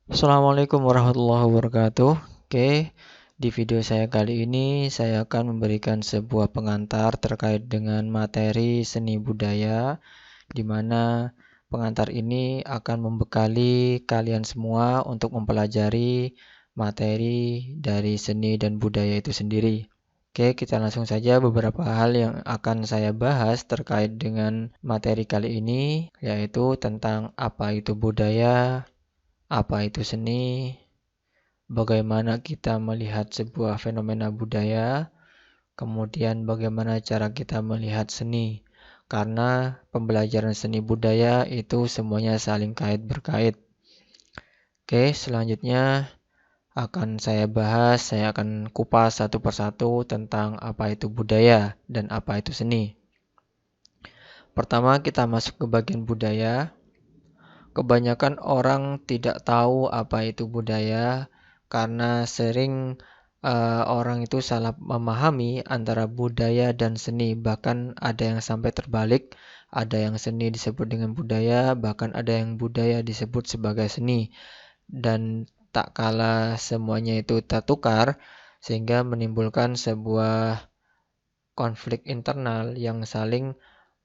Assalamualaikum warahmatullahi wabarakatuh. Oke, di video saya kali ini saya akan memberikan sebuah pengantar terkait dengan materi seni budaya, di mana pengantar ini akan membekali kalian semua untuk mempelajari materi dari seni dan budaya itu sendiri. Oke, kita langsung saja beberapa hal yang akan saya bahas terkait dengan materi kali ini, yaitu tentang apa itu budaya, apa itu seni, bagaimana kita melihat sebuah fenomena budaya, kemudian bagaimana cara kita melihat seni. Karena pembelajaran seni budaya itu semuanya saling kait berkait. Oke, selanjutnya saya akan kupas satu persatu tentang apa itu budaya dan apa itu seni. Pertama, kita masuk ke bagian budaya. Kebanyakan orang tidak tahu apa itu budaya karena sering orang itu salah memahami antara budaya dan seni. Bahkan ada yang sampai terbalik, ada yang seni disebut dengan budaya, bahkan ada yang budaya disebut sebagai seni. Dan tak kala semuanya itu tertukar, sehingga menimbulkan sebuah konflik internal yang saling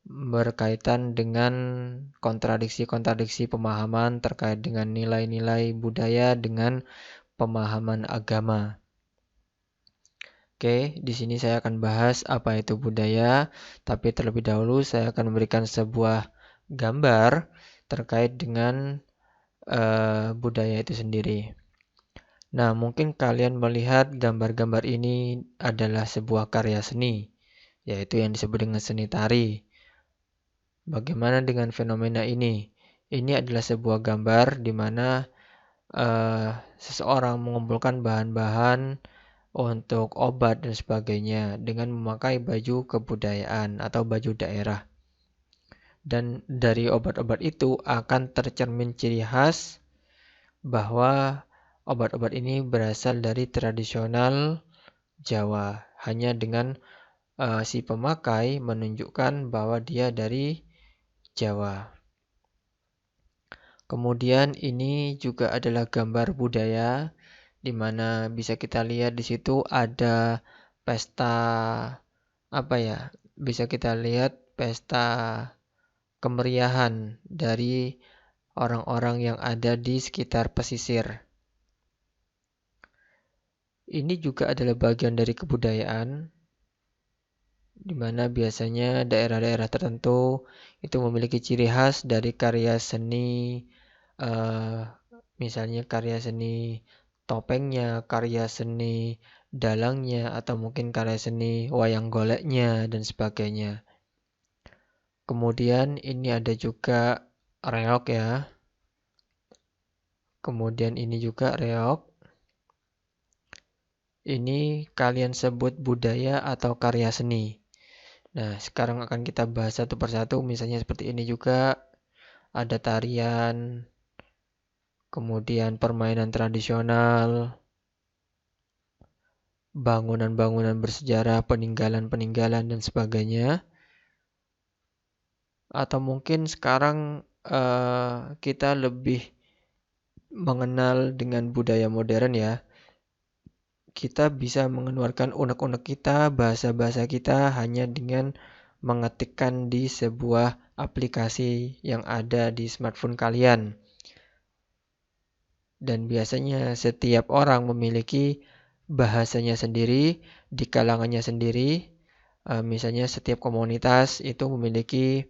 berkaitan dengan kontradiksi-kontradiksi pemahaman terkait dengan nilai-nilai budaya dengan pemahaman agama. Oke, di sini saya akan bahas apa itu budaya, tapi terlebih dahulu saya akan memberikan sebuah gambar terkait dengan budaya itu sendiri. Nah, mungkin kalian melihat gambar-gambar ini adalah sebuah karya seni, yaitu yang disebut dengan seni tari. Bagaimana dengan fenomena ini? Ini adalah sebuah gambar di mana seseorang mengumpulkan bahan-bahan untuk obat dan sebagainya dengan memakai baju kebudayaan atau baju daerah. Dan dari obat-obat itu akan tercermin ciri khas bahwa obat-obat ini berasal dari tradisional Jawa. Hanya dengan si pemakai menunjukkan bahwa dia dari Jawa. Kemudian ini juga adalah gambar budaya di mana bisa kita lihat di situ ada pesta Bisa kita lihat pesta kemeriahan dari orang-orang yang ada di sekitar pesisir. Ini juga adalah bagian dari kebudayaan di mana biasanya daerah-daerah tertentu itu memiliki ciri khas dari karya seni, misalnya karya seni topengnya, karya seni dalangnya, atau mungkin karya seni wayang goleknya, dan sebagainya. Kemudian ini ada juga reog ya. Kemudian ini juga reog. Ini kalian sebut budaya atau karya seni. Nah, sekarang akan kita bahas satu persatu. Misalnya seperti ini juga ada tarian, kemudian permainan tradisional, bangunan-bangunan bersejarah, peninggalan-peninggalan, dan sebagainya. Atau mungkin sekarang kita lebih mengenal dengan budaya modern ya. Kita bisa mengeluarkan unek-unek kita, bahasa-bahasa kita hanya dengan mengetikkan di sebuah aplikasi yang ada di smartphone kalian. Dan biasanya setiap orang memiliki bahasanya sendiri, di kalangannya sendiri. Misalnya setiap komunitas itu memiliki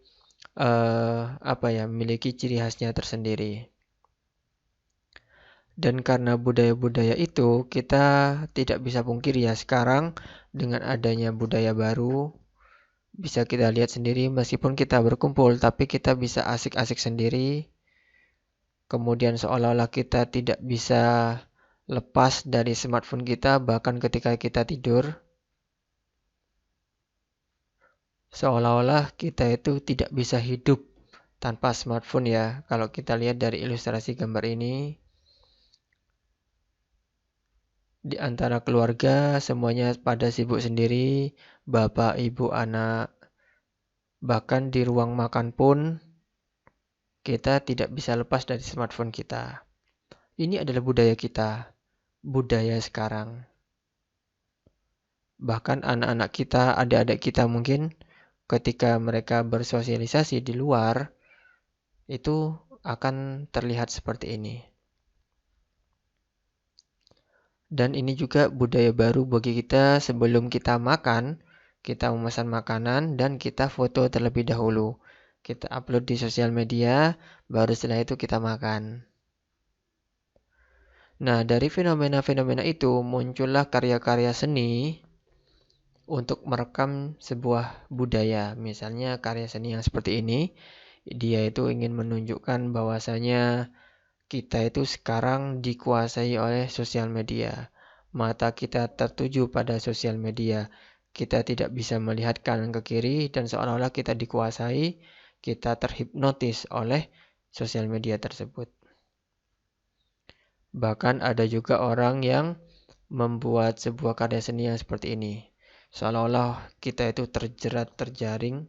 memiliki ciri khasnya tersendiri. Dan karena budaya-budaya itu kita tidak bisa pungkiri ya sekarang dengan adanya budaya baru bisa kita lihat sendiri meskipun kita berkumpul tapi kita bisa asik-asik sendiri. Kemudian seolah-olah kita tidak bisa lepas dari smartphone kita bahkan ketika kita tidur. Seolah-olah kita itu tidak bisa hidup tanpa smartphone ya. Kalau kita lihat dari ilustrasi gambar ini, di antara keluarga semuanya pada sibuk sendiri, bapak, ibu, anak. Bahkan di ruang makan pun kita tidak bisa lepas dari smartphone kita. Ini adalah budaya kita, budaya sekarang. Bahkan anak-anak kita, adik-adik kita mungkin ketika mereka bersosialisasi di luar, itu akan terlihat seperti ini. Dan ini juga budaya baru bagi kita. Sebelum kita makan, kita memesan makanan dan kita foto terlebih dahulu. Kita upload di sosial media, baru setelah itu kita makan. Nah, dari fenomena-fenomena itu muncullah karya-karya seni untuk merekam sebuah budaya. Misalnya karya seni yang seperti ini, dia itu ingin menunjukkan bahwasanya kita itu sekarang dikuasai oleh sosial media. Mata kita tertuju pada sosial media. Kita tidak bisa melihat kanan ke kiri dan seolah-olah kita dikuasai, kita terhipnotis oleh sosial media tersebut. Bahkan ada juga orang yang membuat sebuah karya seni yang seperti ini. Seolah-olah kita itu terjerat, terjaring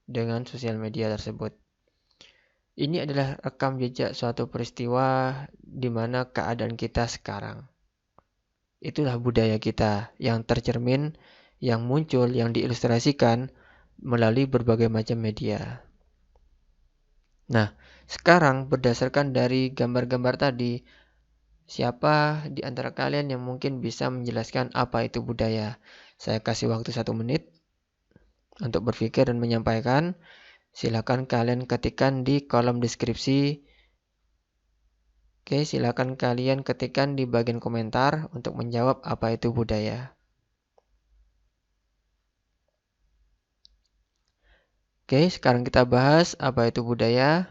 dengan sosial media tersebut. Ini adalah rekam jejak suatu peristiwa di mana keadaan kita sekarang. Itulah budaya kita yang tercermin, yang muncul, yang diilustrasikan melalui berbagai macam media. Nah, sekarang berdasarkan dari gambar-gambar tadi, siapa di antara kalian yang mungkin bisa menjelaskan apa itu budaya? Saya kasih waktu 1 menit untuk berpikir dan menyampaikan. Silakan kalian ketikkan di kolom deskripsi. Oke, silakan kalian ketikkan di bagian komentar untuk menjawab apa itu budaya. Oke, sekarang kita bahas apa itu budaya.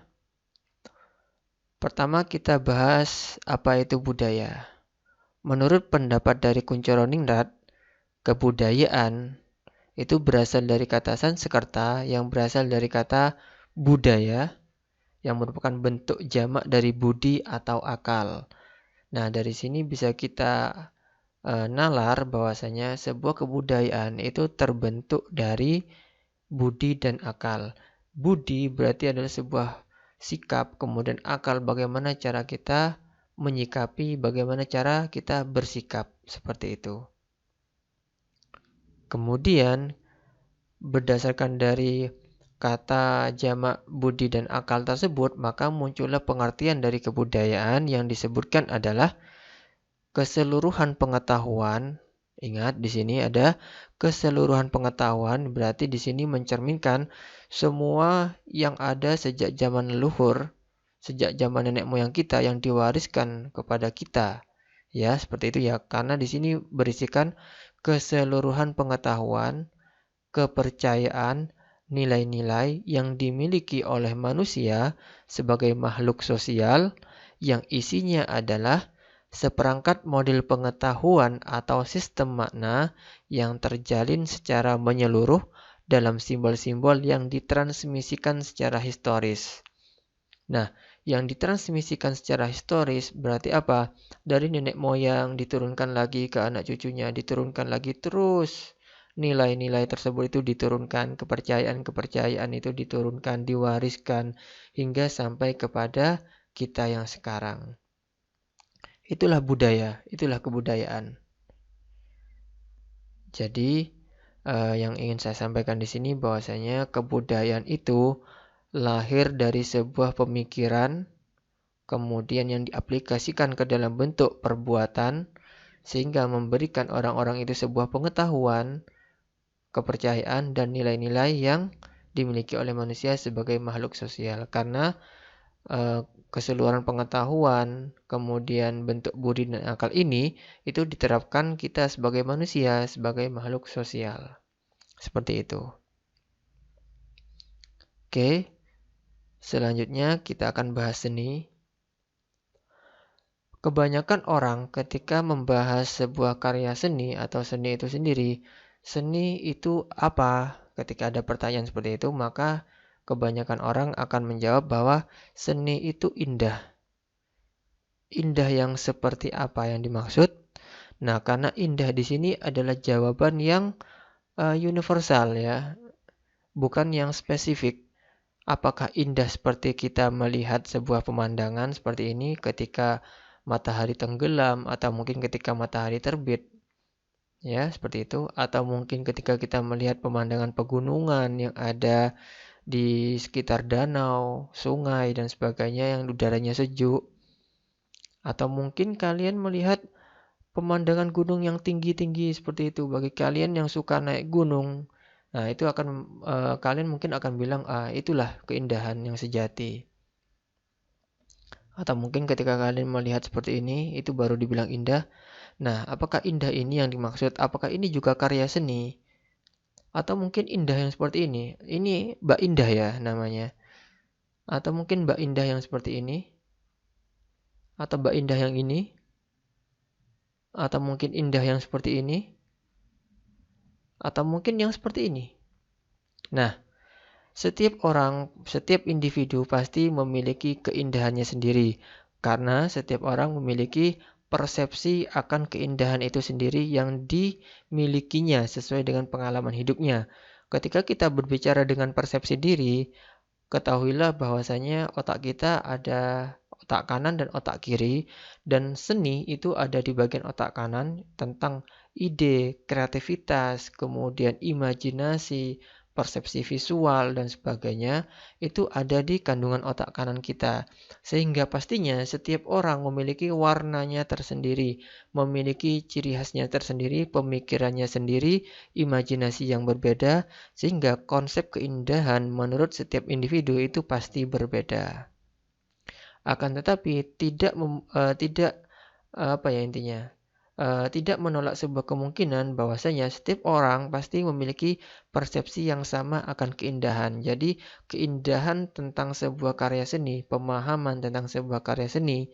Pertama kita bahas apa itu budaya. Menurut pendapat dari Kunchoro-Ningrat, kebudayaan itu berasal dari kata Sanskerta yang berasal dari kata budaya yang merupakan bentuk jamak dari budi atau akal. Nah, dari sini bisa kita nalar bahwasanya sebuah kebudayaan itu terbentuk dari budi dan akal. Budi berarti adalah sebuah sikap, kemudian akal bagaimana cara kita menyikapi, bagaimana cara kita bersikap seperti itu. Kemudian berdasarkan dari kata jamak budi dan akal tersebut, maka muncullah pengertian dari kebudayaan yang disebutkan adalah keseluruhan pengetahuan. Ingat, di sini ada keseluruhan pengetahuan, berarti di sini mencerminkan semua yang ada sejak zaman leluhur, sejak zaman nenek moyang kita yang diwariskan kepada kita. Ya, seperti itu ya. Karena di sini berisikan keseluruhan pengetahuan, kepercayaan, nilai-nilai yang dimiliki oleh manusia sebagai makhluk sosial yang isinya adalah seperangkat model pengetahuan atau sistem makna yang terjalin secara menyeluruh dalam simbol-simbol yang ditransmisikan secara historis. Nah, yang ditransmisikan secara historis berarti apa? Dari nenek moyang diturunkan lagi ke anak cucunya, diturunkan lagi terus. Nilai-nilai tersebut itu diturunkan, kepercayaan-kepercayaan itu diturunkan, diwariskan hingga sampai kepada kita yang sekarang. Itulah budaya, itulah kebudayaan. Jadi, yang ingin saya sampaikan di sini bahwasanya kebudayaan itu lahir dari sebuah pemikiran, kemudian yang diaplikasikan ke dalam bentuk perbuatan, sehingga memberikan orang-orang itu sebuah pengetahuan, kepercayaan, dan nilai-nilai yang dimiliki oleh manusia sebagai makhluk sosial. Karena keseluruhan pengetahuan, kemudian bentuk budi dan akal ini, itu diterapkan kita sebagai manusia, sebagai makhluk sosial. Seperti itu. Oke, selanjutnya kita akan bahas seni. Kebanyakan orang ketika membahas sebuah karya seni atau seni itu sendiri, seni itu apa? Ketika ada pertanyaan seperti itu, maka kebanyakan orang akan menjawab bahwa seni itu indah. Indah yang seperti apa yang dimaksud? Nah, karena indah di sini adalah jawaban yang universal ya, bukan yang spesifik. Apakah indah seperti kita melihat sebuah pemandangan seperti ini ketika matahari tenggelam, atau mungkin ketika matahari terbit. Ya, seperti itu. Atau mungkin ketika kita melihat pemandangan pegunungan yang ada di sekitar danau, sungai, dan sebagainya yang udaranya sejuk. Atau mungkin kalian melihat pemandangan gunung yang tinggi-tinggi seperti itu. Bagi kalian yang suka naik gunung, nah itu akan kalian mungkin akan bilang, itulah keindahan yang sejati. Atau mungkin ketika kalian melihat seperti ini, itu baru dibilang indah. Nah, apakah indah ini yang dimaksud? Apakah ini juga karya seni? Atau mungkin indah yang seperti ini? Ini Mbak Indah ya namanya. Atau mungkin Mbak Indah yang seperti ini? Atau Mbak Indah yang ini? Atau mungkin indah yang seperti ini? Atau mungkin yang seperti ini? Nah, setiap orang, setiap individu pasti memiliki keindahannya sendiri. Karena setiap orang memiliki persepsi akan keindahan itu sendiri yang dimilikinya sesuai dengan pengalaman hidupnya. Ketika kita berbicara dengan persepsi diri, ketahuilah bahwasanya otak kita ada otak kanan dan otak kiri, dan seni itu ada di bagian otak kanan tentang ide, kreativitas, kemudian imajinasi, persepsi visual, dan sebagainya, itu ada di kandungan otak kanan kita. Sehingga pastinya setiap orang memiliki warnanya tersendiri, memiliki ciri khasnya tersendiri, pemikirannya sendiri, imajinasi yang berbeda, sehingga konsep keindahan menurut setiap individu itu pasti berbeda. Akan tetapi tidak menolak sebuah kemungkinan bahwasanya setiap orang pasti memiliki persepsi yang sama akan keindahan. Jadi keindahan tentang sebuah karya seni, pemahaman tentang sebuah karya seni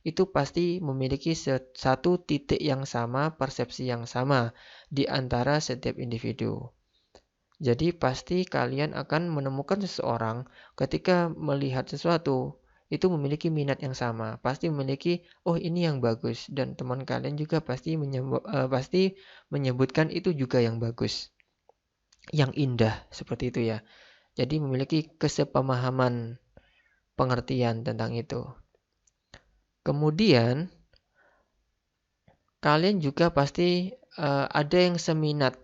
itu pasti memiliki satu titik yang sama, persepsi yang sama di antara setiap individu. Jadi pasti kalian akan menemukan seseorang ketika melihat sesuatu itu memiliki minat yang sama, pasti memiliki, oh ini yang bagus, dan teman kalian juga pasti menyebutkan itu juga yang bagus, yang indah, seperti itu ya. Jadi memiliki kesepemahaman pengertian tentang itu. Kemudian kalian juga pasti ada yang seminat.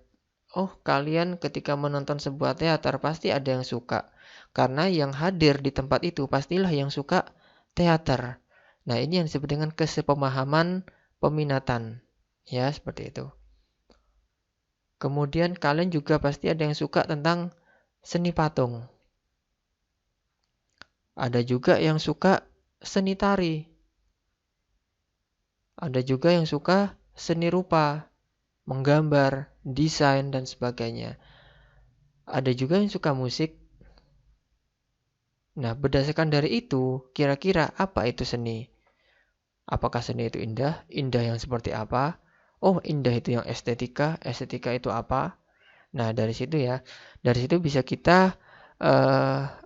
Oh, kalian ketika menonton sebuah teater pasti ada yang suka. Karena yang hadir di tempat itu pastilah yang suka teater. Nah, ini yang disebut dengan kesepemahaman peminatan. Ya, seperti itu. Kemudian kalian juga pasti ada yang suka tentang seni patung. Ada juga yang suka seni tari. Ada juga yang suka seni rupa, menggambar, desain, dan sebagainya. Ada juga yang suka musik. Nah, berdasarkan dari itu, kira-kira apa itu seni? Apakah seni itu indah? Indah yang seperti apa? Oh, indah itu yang estetika. Estetika itu apa? Nah, dari situ ya. Dari situ bisa kita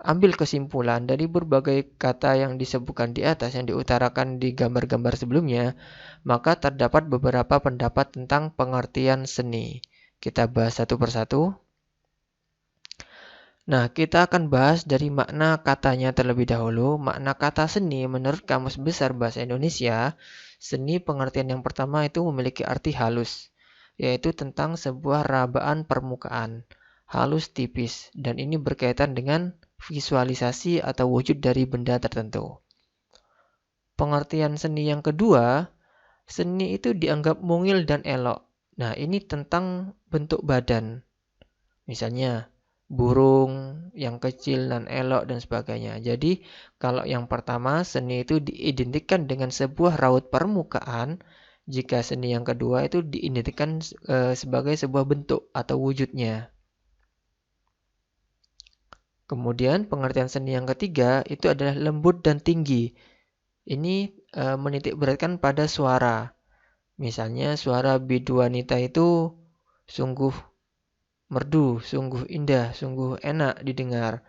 ambil kesimpulan dari berbagai kata yang disebutkan di atas, yang diutarakan di gambar-gambar sebelumnya, maka terdapat beberapa pendapat tentang pengertian seni. Kita bahas satu persatu. Nah, kita akan bahas dari makna katanya terlebih dahulu. Makna kata seni menurut Kamus Besar Bahasa Indonesia, seni pengertian yang pertama itu memiliki arti halus, yaitu tentang sebuah rabaan permukaan, halus tipis, dan ini berkaitan dengan visualisasi atau wujud dari benda tertentu. Pengertian seni yang kedua, seni itu dianggap mungil dan elok. Nah, ini tentang bentuk badan. Misalnya, burung yang kecil dan elok dan sebagainya. Jadi, kalau yang pertama, seni itu diidentikan dengan sebuah raut permukaan. Jika seni yang kedua itu diidentikan sebagai sebuah bentuk atau wujudnya. Kemudian pengertian seni yang ketiga itu adalah lembut dan tinggi. Ini menitik beratkan pada suara. Misalnya suara bidu wanita itu sungguh merdu, sungguh indah, sungguh enak didengar.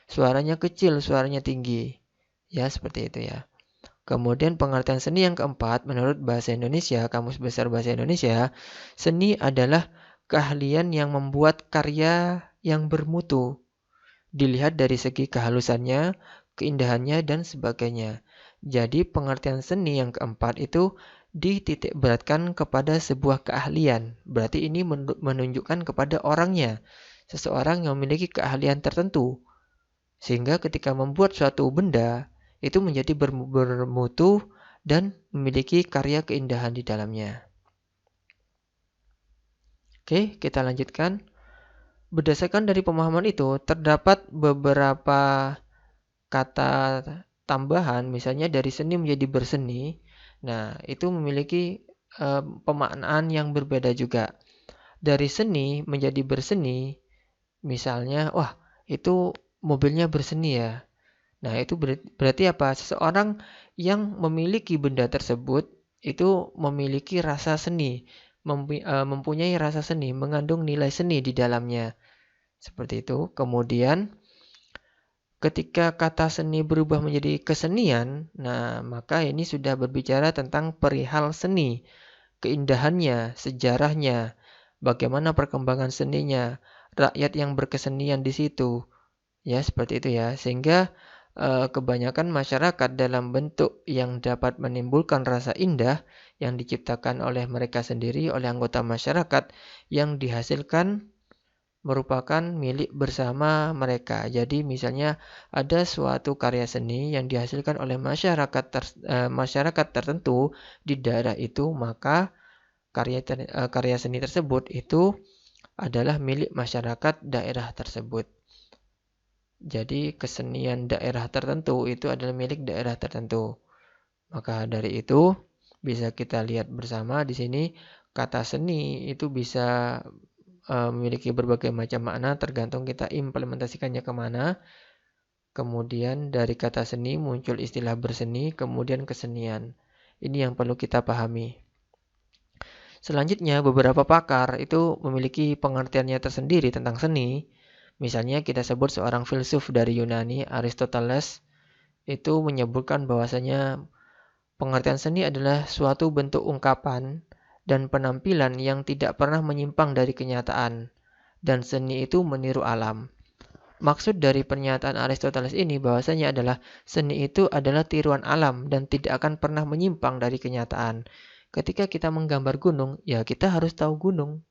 Suaranya kecil, suaranya tinggi. Ya, seperti itu ya. Kemudian pengertian seni yang keempat menurut Bahasa Indonesia, Kamus Besar Bahasa Indonesia, seni adalah keahlian yang membuat karya yang bermutu. Dilihat dari segi kehalusannya, keindahannya, dan sebagainya. Jadi pengertian seni yang keempat itu dititik beratkan kepada sebuah keahlian. Berarti ini menunjukkan kepada orangnya. Seseorang yang memiliki keahlian tertentu. Sehingga ketika membuat suatu benda, itu menjadi bermutu dan memiliki karya keindahan di dalamnya. Oke, kita lanjutkan. Berdasarkan dari pemahaman itu, terdapat beberapa kata tambahan, misalnya dari seni menjadi berseni. Nah, itu memiliki pemaknaan yang berbeda juga. Dari seni menjadi berseni, misalnya, wah, itu mobilnya berseni ya. Nah, itu berarti apa? Seseorang yang memiliki benda tersebut itu memiliki rasa seni, mempunyai rasa seni, mengandung nilai seni di dalamnya. Seperti itu. Kemudian ketika kata seni berubah menjadi kesenian, nah maka ini sudah berbicara tentang perihal seni, keindahannya, sejarahnya, bagaimana perkembangan seninya, rakyat yang berkesenian di situ. Ya, seperti itu ya. Sehingga kebanyakan masyarakat dalam bentuk yang dapat menimbulkan rasa indah yang diciptakan oleh mereka sendiri, oleh anggota masyarakat yang dihasilkan merupakan milik bersama mereka. Jadi misalnya ada suatu karya seni yang dihasilkan oleh masyarakat tertentu di daerah itu, maka karya seni tersebut itu adalah milik masyarakat daerah tersebut. Jadi kesenian daerah tertentu itu adalah milik daerah tertentu. Maka dari itu bisa kita lihat bersama di sini kata seni itu bisa memiliki berbagai macam makna tergantung kita implementasikannya kemana. Kemudian dari kata seni muncul istilah berseni, kemudian kesenian. Ini yang perlu kita pahami. Selanjutnya beberapa pakar itu memiliki pengertiannya tersendiri tentang seni. Misalnya kita sebut seorang filsuf dari Yunani, Aristoteles, itu menyebutkan bahwasanya pengertian seni adalah suatu bentuk ungkapan dan penampilan yang tidak pernah menyimpang dari kenyataan, dan seni itu meniru alam. Maksud dari pernyataan Aristoteles ini bahwasanya adalah seni itu adalah tiruan alam dan tidak akan pernah menyimpang dari kenyataan. Ketika kita menggambar gunung, ya kita harus tahu gunung.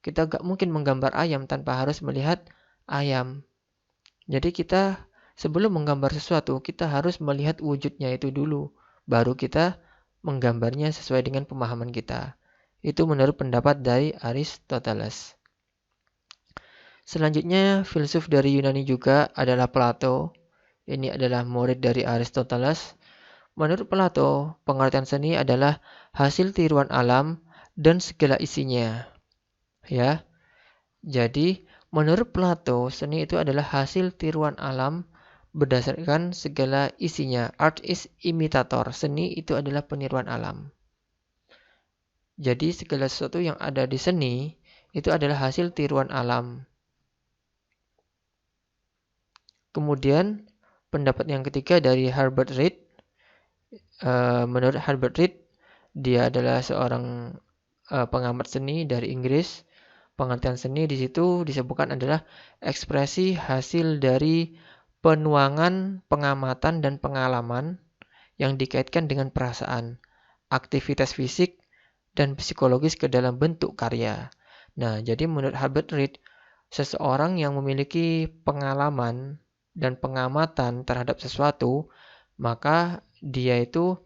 Kita gak mungkin menggambar ayam tanpa harus melihat ayam. Jadi kita sebelum menggambar sesuatu, kita harus melihat wujudnya itu dulu. Baru kita menggambarnya sesuai dengan pemahaman kita. Itu menurut pendapat dari Aristoteles. Selanjutnya, filsuf dari Yunani juga adalah Plato. Ini adalah murid dari Aristoteles. Menurut Plato, pengertian seni adalah hasil tiruan alam dan segala isinya. Ya. Jadi, menurut Plato, seni itu adalah hasil tiruan alam berdasarkan segala isinya. Art is imitator. Seni itu adalah peniruan alam. Jadi segala sesuatu yang ada di seni itu adalah hasil tiruan alam. Kemudian pendapat yang ketiga dari Herbert Reed. Menurut Herbert Reed, dia adalah seorang pengamat seni dari Inggris. Pengertian seni di situ disebutkan adalah ekspresi hasil dari penuangan, pengamatan, dan pengalaman yang dikaitkan dengan perasaan, aktivitas fisik, dan psikologis ke dalam bentuk karya. Nah, jadi menurut Herbert Reed, seseorang yang memiliki pengalaman dan pengamatan terhadap sesuatu, maka dia itu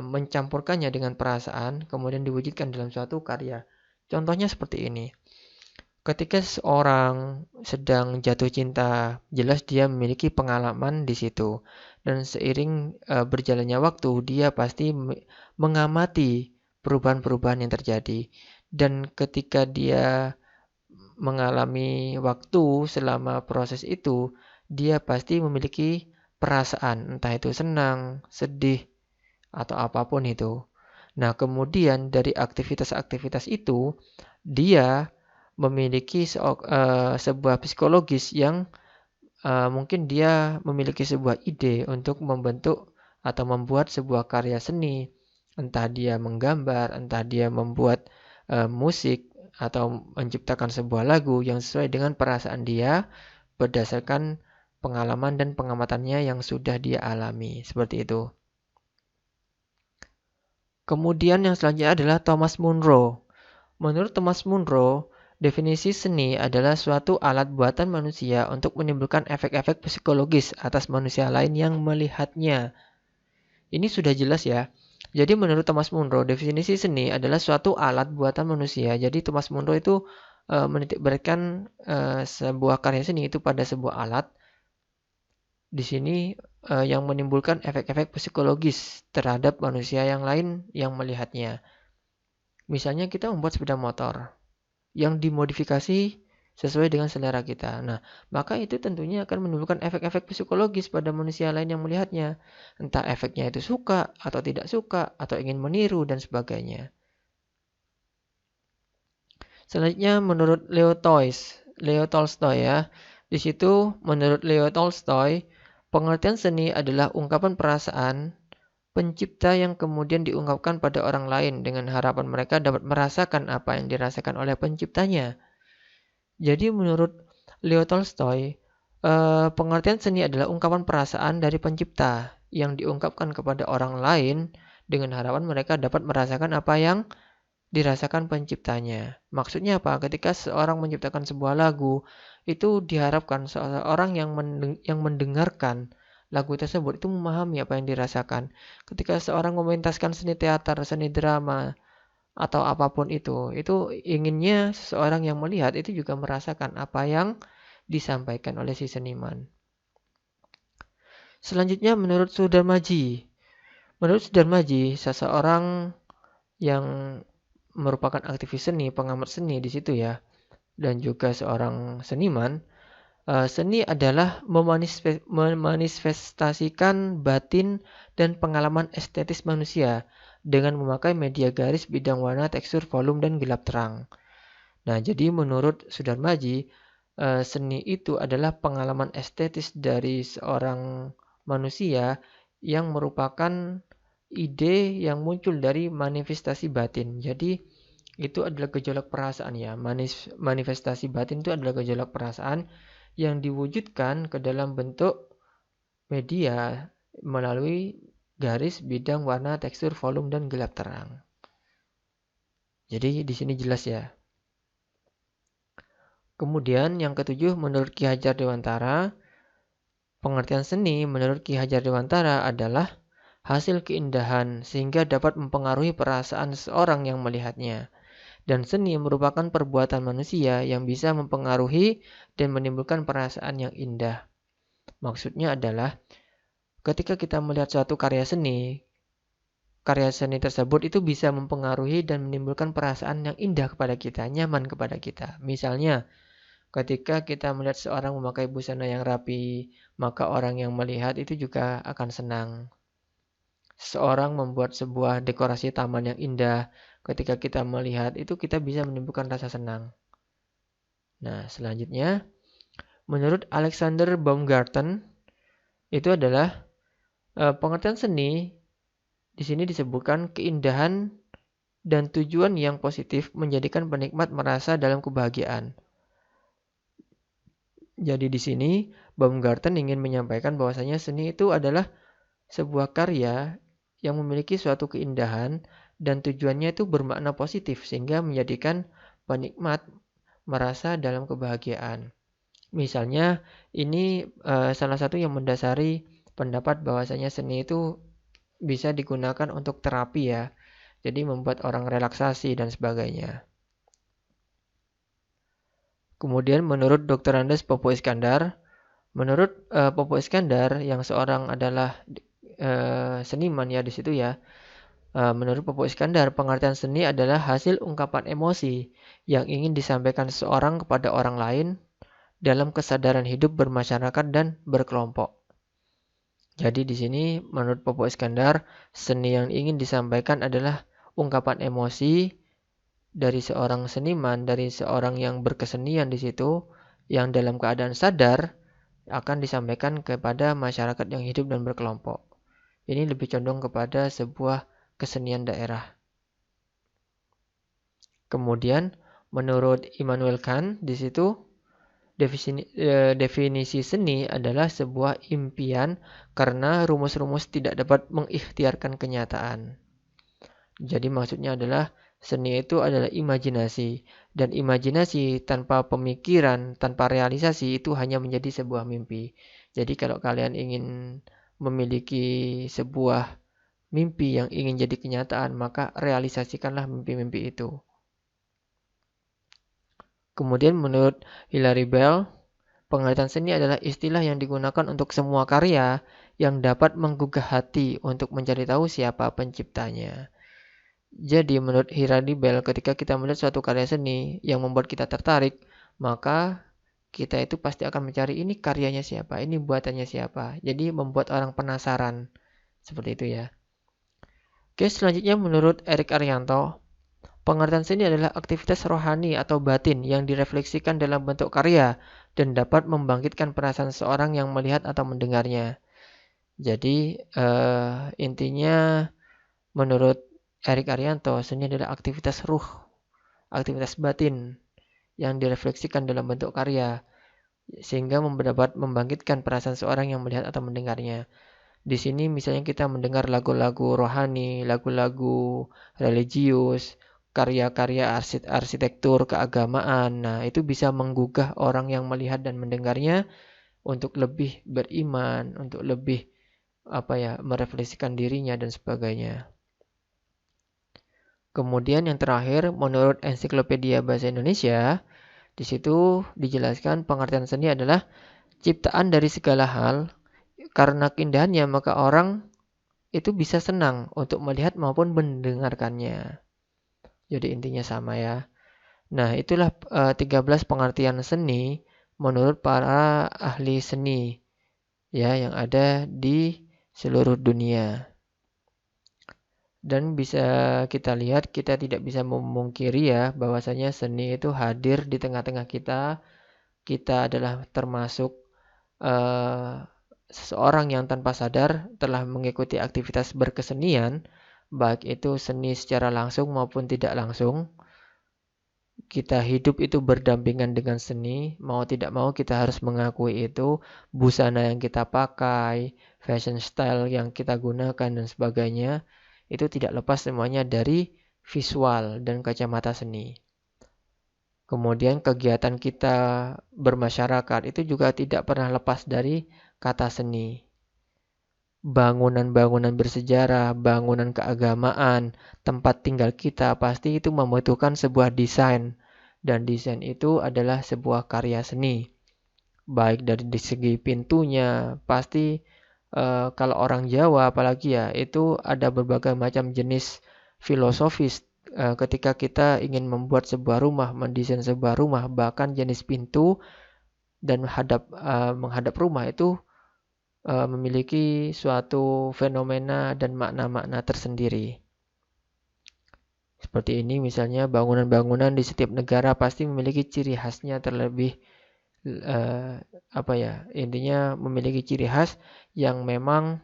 mencampurkannya dengan perasaan, kemudian diwujudkan dalam suatu karya. Contohnya seperti ini. Ketika seorang sedang jatuh cinta, jelas dia memiliki pengalaman di situ. Dan seiring berjalannya waktu, dia pasti mengamati perubahan-perubahan yang terjadi. Dan ketika dia mengalami waktu selama proses itu, dia pasti memiliki perasaan, entah itu senang, sedih, atau apapun itu. Nah, kemudian dari aktivitas-aktivitas itu, dia memiliki sebuah psikologis yang mungkin dia memiliki sebuah ide untuk membentuk atau membuat sebuah karya seni. Entah dia menggambar, entah dia membuat musik, atau menciptakan sebuah lagu yang sesuai dengan perasaan dia berdasarkan pengalaman dan pengamatannya yang sudah dia alami. Seperti itu. Kemudian yang selanjutnya adalah Thomas Munro. Menurut Thomas Munro, definisi seni adalah suatu alat buatan manusia untuk menimbulkan efek-efek psikologis atas manusia lain yang melihatnya. Ini sudah jelas ya. Jadi menurut Thomas Munro, definisi seni adalah suatu alat buatan manusia. Jadi Thomas Munro itu menitikberatkan sebuah karya seni itu pada sebuah alat di sini yang menimbulkan efek-efek psikologis terhadap manusia yang lain yang melihatnya. Misalnya kita membuat sepeda motor yang dimodifikasi sesuai dengan selera kita. Nah, maka itu tentunya akan menimbulkan efek-efek psikologis pada manusia lain yang melihatnya. Entah efeknya itu suka atau tidak suka atau ingin meniru dan sebagainya. Selanjutnya menurut Leo Tolstoy ya. Di situ menurut Leo Tolstoy, pengertian seni adalah ungkapan perasaan pencipta yang kemudian diungkapkan pada orang lain dengan harapan mereka dapat merasakan apa yang dirasakan oleh penciptanya. Jadi menurut Leo Tolstoy, pengertian seni adalah ungkapan perasaan dari pencipta yang diungkapkan kepada orang lain dengan harapan mereka dapat merasakan apa yang dirasakan penciptanya. Maksudnya apa? Ketika seorang menciptakan sebuah lagu, itu diharapkan seorang yang mendengarkan lagu tersebut itu memahami apa yang dirasakan. Ketika seorang mementaskan seni teater, seni drama, atau apapun itu inginnya seseorang yang melihat itu juga merasakan apa yang disampaikan oleh si seniman. Selanjutnya menurut Sudarmaji. Menurut Sudarmaji, seseorang yang merupakan aktivis seni, pengamat seni di situ ya, dan juga seorang seniman, seni adalah memanifestasikan batin dan pengalaman estetis manusia dengan memakai media garis, bidang warna, tekstur, volume, dan gelap terang. Nah, jadi menurut Sudarmaji, seni itu adalah pengalaman estetis dari seorang manusia yang merupakan ide yang muncul dari manifestasi batin. Jadi, itu adalah gejolak perasaan ya. Manifestasi batin itu adalah gejolak perasaan yang diwujudkan ke dalam bentuk media melalui garis, bidang, warna, tekstur, volume, dan gelap terang. Jadi di sini jelas ya. Kemudian yang ketujuh menurut Ki Hajar Dewantara, pengertian seni menurut Ki Hajar Dewantara adalah hasil keindahan sehingga dapat mempengaruhi perasaan seseorang yang melihatnya. Dan seni merupakan perbuatan manusia yang bisa mempengaruhi dan menimbulkan perasaan yang indah. Maksudnya adalah ketika kita melihat suatu karya seni tersebut itu bisa mempengaruhi dan menimbulkan perasaan yang indah kepada kita, nyaman kepada kita. Misalnya, ketika kita melihat seorang memakai busana yang rapi, maka orang yang melihat itu juga akan senang. Seorang membuat sebuah dekorasi taman yang indah, ketika kita melihat itu kita bisa menimbulkan rasa senang. Nah, selanjutnya, menurut Alexander Baumgarten, itu adalah pengertian seni di sini disebutkan keindahan dan tujuan yang positif menjadikan penikmat merasa dalam kebahagiaan. Jadi di sini Baumgarten ingin menyampaikan bahwasanya seni itu adalah sebuah karya yang memiliki suatu keindahan dan tujuannya itu bermakna positif sehingga menjadikan penikmat merasa dalam kebahagiaan. Misalnya ini salah satu yang mendasari pendapat bahwasanya seni itu bisa digunakan untuk terapi ya. Jadi membuat orang relaksasi dan sebagainya. Kemudian menurut Dr. Andes Popo Iskandar, menurut Popo Iskandar yang seorang adalah seniman ya di situ ya. Menurut Popo Iskandar, pengertian seni adalah hasil ungkapan emosi yang ingin disampaikan seseorang kepada orang lain dalam kesadaran hidup bermasyarakat dan berkelompok. Jadi di sini menurut Popo Iskandar, seni yang ingin disampaikan adalah ungkapan emosi dari seorang seniman, dari seorang yang berkesenian di situ, yang dalam keadaan sadar akan disampaikan kepada masyarakat yang hidup dan berkelompok. Ini lebih condong kepada sebuah kesenian daerah. Kemudian menurut Immanuel Kant di situ definisi seni adalah sebuah impian karena rumus-rumus tidak dapat mengikhtiarkan kenyataan. Jadi maksudnya adalah seni itu adalah imajinasi, dan imajinasi tanpa pemikiran, tanpa realisasi itu hanya menjadi sebuah mimpi. Jadi kalau kalian ingin memiliki sebuah mimpi yang ingin jadi kenyataan, maka realisasikanlah mimpi-mimpi itu. Kemudian menurut Hilary Bell, pengertian seni adalah istilah yang digunakan untuk semua karya yang dapat menggugah hati untuk mencari tahu siapa penciptanya. Jadi menurut Hilary Bell, ketika kita melihat suatu karya seni yang membuat kita tertarik, maka kita itu pasti akan mencari ini karyanya siapa, ini buatannya siapa. Jadi membuat orang penasaran. Seperti itu ya. Oke, selanjutnya menurut Erik Arianto, pengertian seni adalah aktivitas rohani atau batin yang direfleksikan dalam bentuk karya dan dapat membangkitkan perasaan seorang yang melihat atau mendengarnya. Jadi intinya menurut Erik Arianto, seni adalah aktivitas ruh, aktivitas batin yang direfleksikan dalam bentuk karya sehingga dapat membangkitkan perasaan seorang yang melihat atau mendengarnya. Di sini misalnya kita mendengar lagu-lagu rohani, lagu-lagu religius, karya-karya arsitektur keagamaan. Nah, itu bisa menggugah orang yang melihat dan mendengarnya untuk lebih beriman, untuk lebih merefleksikan dirinya dan sebagainya. Kemudian yang terakhir, menurut Ensiklopedia Bahasa Indonesia, di situ dijelaskan pengertian seni adalah ciptaan dari segala hal. Karena keindahannya, maka orang itu bisa senang untuk melihat maupun mendengarkannya. Jadi intinya sama ya. Nah, itulah 13 pengertian seni menurut para ahli seni ya yang ada di seluruh dunia. Dan bisa kita lihat, kita tidak bisa memungkiri ya bahwasanya seni itu hadir di tengah-tengah kita. Kita adalah termasuk seseorang yang tanpa sadar telah mengikuti aktivitas berkesenian, baik itu seni secara langsung maupun tidak langsung. Kita hidup itu berdampingan dengan seni, mau tidak mau kita harus mengakui itu. Busana yang kita pakai, fashion style yang kita gunakan dan sebagainya, itu tidak lepas semuanya dari visual dan kacamata seni. Kemudian kegiatan kita bermasyarakat itu juga tidak pernah lepas dari kata seni. Bangunan-bangunan bersejarah, bangunan keagamaan, tempat tinggal kita pasti itu membutuhkan sebuah desain. Dan desain itu adalah sebuah karya seni. Baik dari segi pintunya, pasti kalau orang Jawa apalagi ya, itu ada berbagai macam jenis filosofis ketika kita ingin membuat sebuah rumah, mendesain sebuah rumah, bahkan jenis pintu dan menghadap rumah itu memiliki suatu fenomena dan makna-makna tersendiri. Seperti ini misalnya bangunan-bangunan di setiap negara pasti memiliki ciri khasnya terlebih intinya memiliki ciri khas yang memang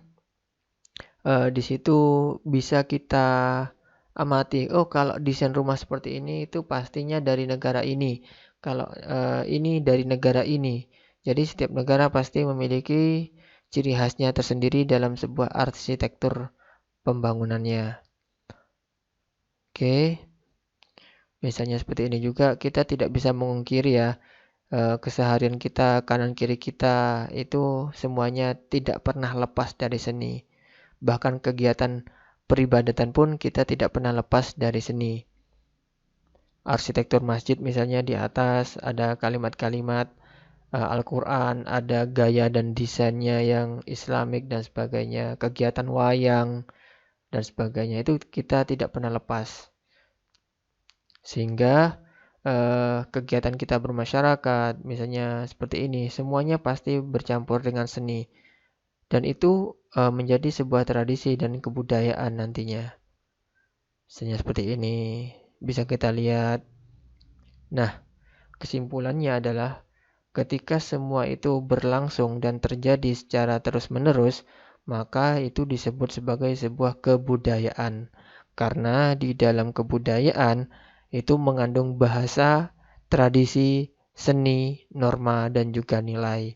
di situ bisa kita amati. Oh, kalau desain rumah seperti ini itu pastinya dari negara ini. Kalau ini dari negara ini. Jadi setiap negara pasti memiliki ciri khasnya tersendiri dalam sebuah arsitektur pembangunannya. Oke. Misalnya seperti ini juga kita tidak bisa memungkiri ya keseharian kita, kanan kiri kita itu semuanya tidak pernah lepas dari seni. Bahkan kegiatan peribadatan pun kita tidak pernah lepas dari seni. Arsitektur masjid misalnya di atas ada kalimat-kalimat Al-Quran, ada gaya dan desainnya yang Islamik dan sebagainya, kegiatan wayang dan sebagainya itu kita tidak pernah lepas. Sehingga kegiatan kita bermasyarakat, misalnya seperti ini, semuanya pasti bercampur dengan seni. Dan itu menjadi sebuah tradisi dan kebudayaan nantinya. Misalnya seperti ini, bisa kita lihat. Nah, kesimpulannya adalah ketika semua itu berlangsung dan terjadi secara terus-menerus, maka itu disebut sebagai sebuah kebudayaan. Karena di dalam kebudayaan itu mengandung bahasa, tradisi, seni, norma, dan juga nilai.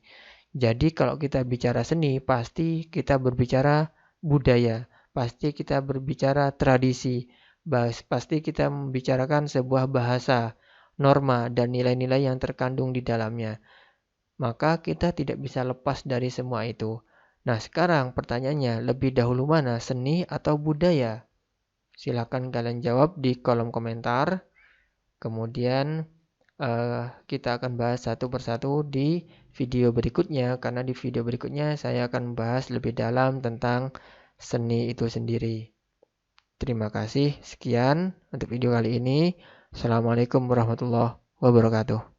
Jadi kalau kita bicara seni, pasti kita berbicara budaya, pasti kita berbicara tradisi, pasti kita membicarakan sebuah bahasa, norma, dan nilai-nilai yang terkandung di dalamnya. Maka kita tidak bisa lepas dari semua itu. Nah, sekarang pertanyaannya, lebih dahulu mana, seni atau budaya? Silakan kalian jawab di kolom komentar. Kemudian kita akan bahas satu persatu di video berikutnya, karena di video berikutnya saya akan membahas lebih dalam tentang seni itu sendiri. Terima kasih, sekian untuk video kali ini. Assalamualaikum warahmatullahi wabarakatuh.